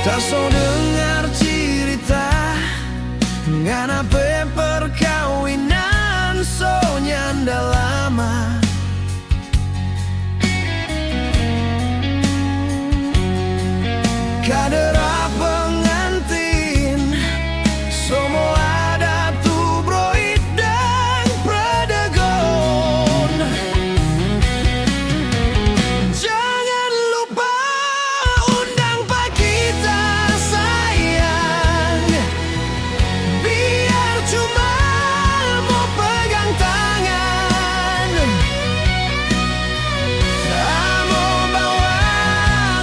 Tak so dengar cerita nganape perkawinan so nyanda lama. Kadera pengantin semua ada tu broid dan predegon. Jangan lupa undang pak kita sayang, biar cuma mau pegang tangan. Amo bawa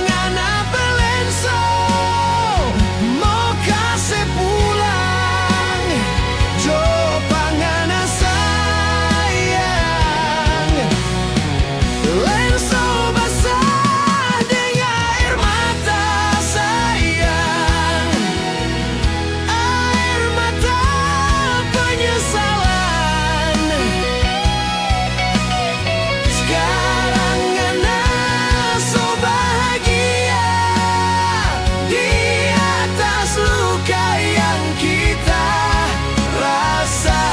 nganape lenso mau kasih pulang jo pangana sayang. Lenso basah dengan air mata sayang, air mata penyesalan. Sekarang Ana so bahagia di atas luka yang kita rasa.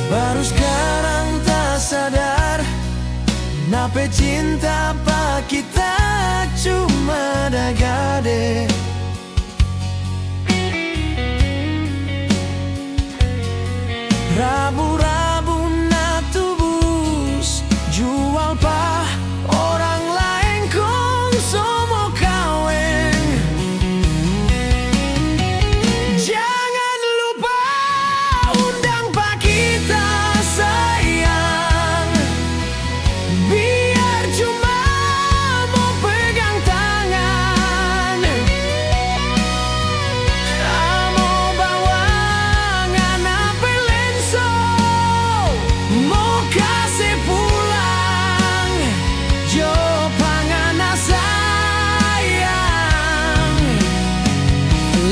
Baru sekarang tak sadar nape cinta pak kita cuma dah gade. Rabu-rabu na tubus jual pa orang lain kong semua kawin. Jangan lupa undang pak kita sayang, biar cuma mau pegang tangan. Amo bawa nganape lenso mau kasih pulang jo pangana sayang.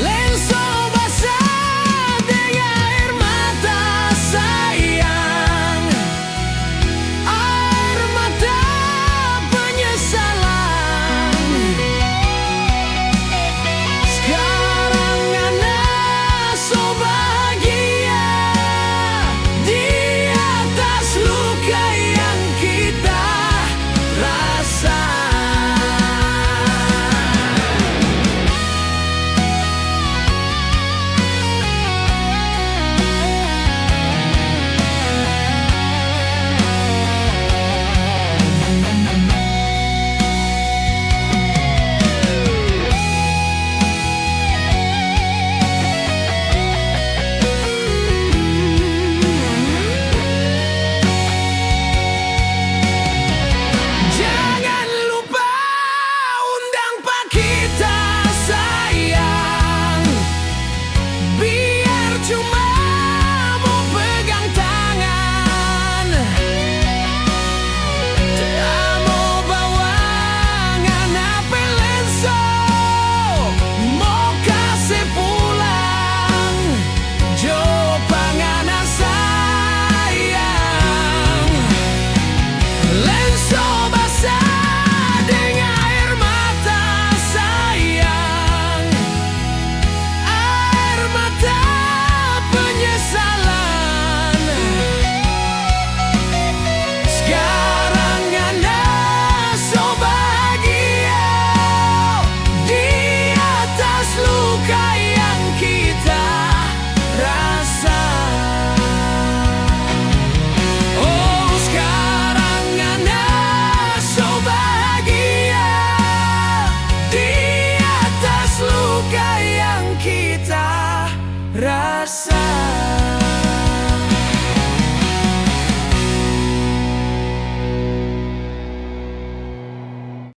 Lenso basah dengan air mata sayang, air mata penyesalan. Sekarang Ana so bahagia di atas luka yang kita rasa. Jangan lupa undang pak kita sayang, biar cuma mau pegang tangan. Amo bawa nganape lenso mau kasih pulang jo pangana sayang. Lenso basah dengan air mata sayang, air mata penyesalan. Sekarang Ana so bahagia di atas luka yang kita rasa. Oh, sekarang Ana so bahagia di atas luka yang kita rasa.